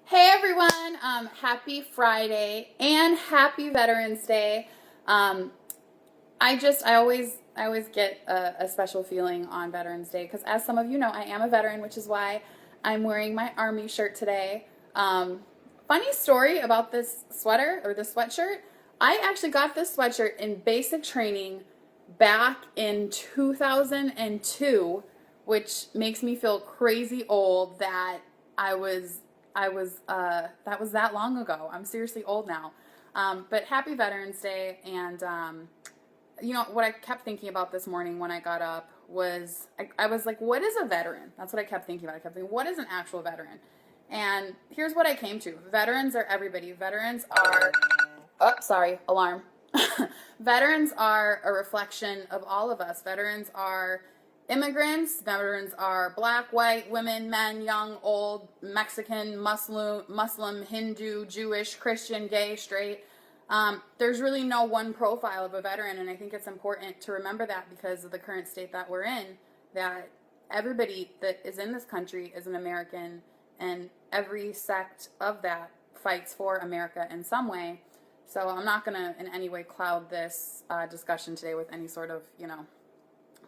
Hey everyone, happy Friday and happy Veterans Day. I always get a special feeling on Veterans Day because, as some of you know, I am a veteran, which is why I'm wearing my Army shirt today. Funny story about this sweater or this sweatshirt. I actually got this sweatshirt in basic training back in 2002, which makes me feel crazy old that that was that long ago. I'm seriously old now. But happy Veterans Day. And, what I kept thinking about this morning when I got up was, I was like, what is a veteran? That's what I kept thinking about. I kept thinking, what is an actual veteran? And here's what I came to. Veterans are everybody. Veterans are, oh, sorry, alarm. Veterans are a reflection of all of us. Veterans are immigrants. Veterans are black, white, women, men, young, old, Mexican, Muslim, Hindu, Jewish, Christian, gay, straight. There's really no one profile of a veteran, and I think it's important to remember that because of the current state that we're in, that everybody that is in this country is an American, and every sect of that fights for America in some way. So I'm not going to in any way cloud this discussion today with any sort of,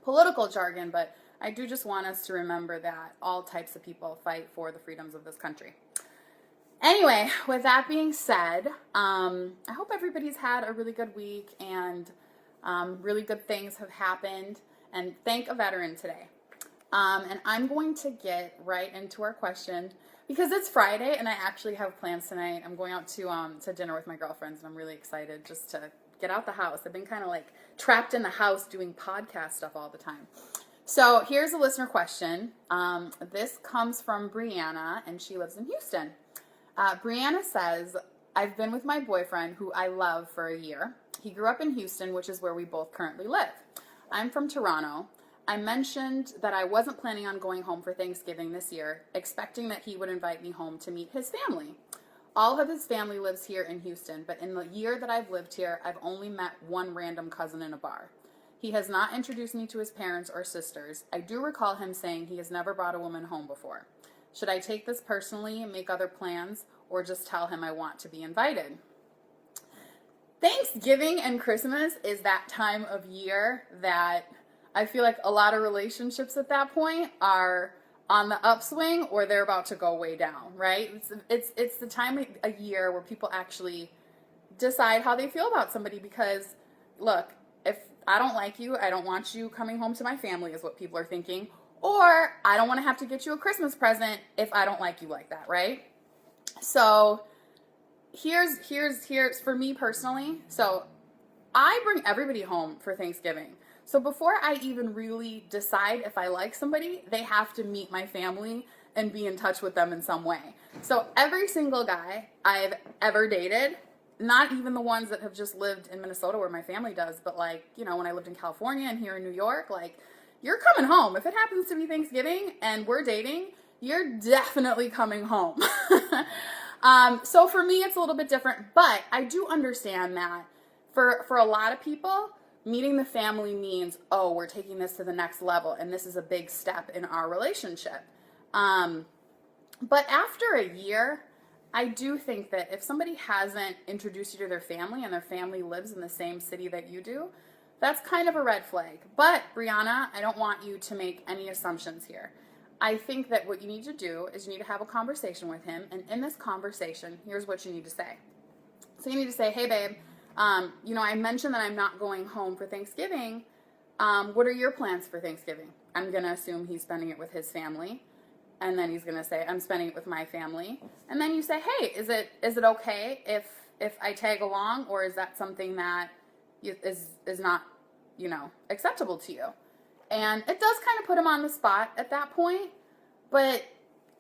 political jargon, but I do just want us to remember that all types of people fight for the freedoms of this country. Anyway, with that being said, I hope everybody's had a really good week and really good things have happened, and thank a veteran today. And I'm going to get right into our question because it's Friday and I actually have plans tonight. I'm going out to dinner with my girlfriends and I'm really excited just to get out the house. I've been kind of like trapped in the house doing podcast stuff all the time. So here's a listener question. This comes from Brianna and she lives in Houston. Brianna says, I've been with my boyfriend who I love for a year. He grew up in Houston, which is where we both currently live. I'm from Toronto. I mentioned that I wasn't planning on going home for Thanksgiving this year, expecting that he would invite me home to meet his family. All of his family lives here in Houston, but in the year that I've lived here, I've only met one random cousin in a bar. He has not introduced me to his parents or sisters. I do recall him saying he has never brought a woman home before. Should I take this personally and make other plans, or just tell him I want to be invited? Thanksgiving and Christmas is that time of year that I feel like a lot of relationships at that point are on the upswing or they're about to go way down, right? It's the time of a year where people actually decide how they feel about somebody because, look, if I don't like you, I don't want you coming home to my family is what people are thinking, or I don't want to have to get you a Christmas present if I don't like you like that, right? So here's for me personally. So I bring everybody home for Thanksgiving. So before I even really decide if I like somebody, they have to meet my family and be in touch with them in some way. So every single guy I've ever dated, not even the ones that have just lived in Minnesota where my family does, but like, when I lived in California and here in New York, like, you're coming home. If it happens to be Thanksgiving and we're dating, you're definitely coming home. So for me, it's a little bit different, but I do understand that for a lot of people, meeting the family means, oh, we're taking this to the next level, and this is a big step in our relationship. But after a year, I do think that if somebody hasn't introduced you to their family and their family lives in the same city that you do, that's kind of a red flag. But, Brianna, I don't want you to make any assumptions here. I think that what you need to do is you need to have a conversation with him, and in this conversation, here's what you need to say. So you need to say, hey, babe, I mentioned that I'm not going home for Thanksgiving. What are your plans for Thanksgiving? I'm going to assume he's spending it with his family. And then he's going to say, I'm spending it with my family. And then you say, hey, is it okay if I tag along, or is that something that is not, acceptable to you? And it does kind of put him on the spot at that point. But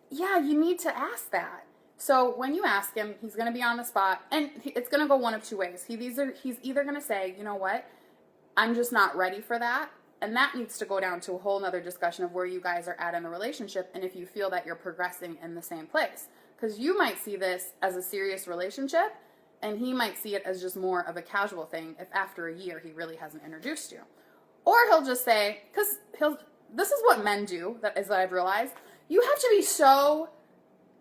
yeah, you need to ask that. So when you ask him, he's going to be on the spot, and it's going to go one of two ways. He's either going to say, you know what, I'm just not ready for that, and that needs to go down to a whole nother discussion of where you guys are at in the relationship, and if you feel that you're progressing in the same place. Because you might see this as a serious relationship, and he might see it as just more of a casual thing if after a year he really hasn't introduced you. Or he'll just say, this is what men do, that I've realized, you have to be so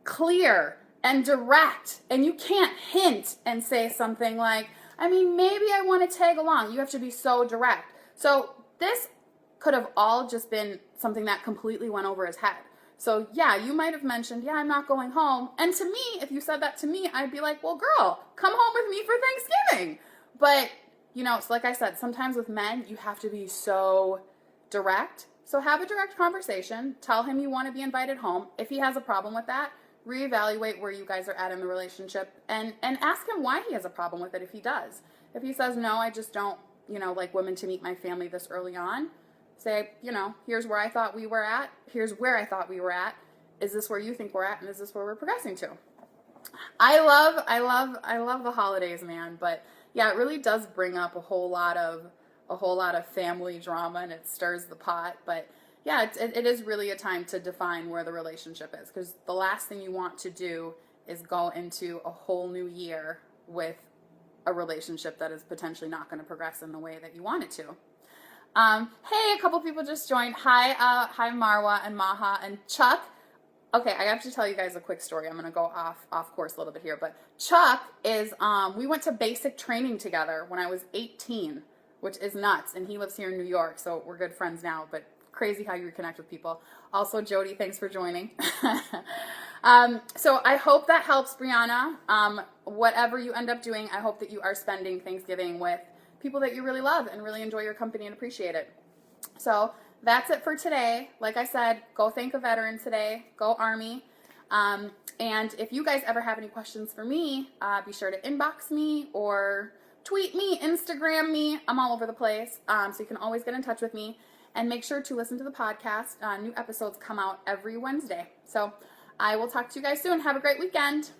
clear and direct. And you can't hint and say something like, I mean, maybe I want to tag along. You have to be so direct. So this could have all just been something that completely went over his head. So yeah, you might have mentioned, yeah, I'm not going home. And to me, if you said that to me, I'd be like, well, girl, come home with me for Thanksgiving. But, you know, so like I said, sometimes with men, you have to be so direct. So have a direct conversation. Tell him you want to be invited home. If he has a problem with that, reevaluate where you guys are at in the relationship and ask him why he has a problem with it if he does. If he says, no, I just don't, you know, like women to meet my family this early on, say, you know, here's where I thought we were at. Here's where I thought we were at. Is this where you think we're at? And is this where we're progressing to? I love the holidays, man. But yeah, it really does bring up a whole lot of family drama, and it stirs the pot. But yeah, it is really a time to define where the relationship is, because the last thing you want to do is go into a whole new year with a relationship that is potentially not going to progress in the way that you want it to. Hey, a couple people just joined. Hi Marwa and Maha and Chuck. Okay, I have to tell you guys a quick story. I'm going to go off course a little bit here, but Chuck is, we went to basic training together when I was 18, which is nuts, and he lives here in New York, so we're good friends now, but crazy how you reconnect with people. Also, Jody, thanks for joining. So I hope that helps, Brianna. Whatever you end up doing, I hope that you are spending Thanksgiving with people that you really love and really enjoy your company and appreciate it. So that's it for today. Like I said, go thank a veteran today. Go Army. And if you guys ever have any questions for me, be sure to inbox me or tweet me, Instagram me. I'm all over the place. So you can always get in touch with me. And make sure to listen to the podcast. New episodes come out every Wednesday. So I will talk to you guys soon. Have a great weekend.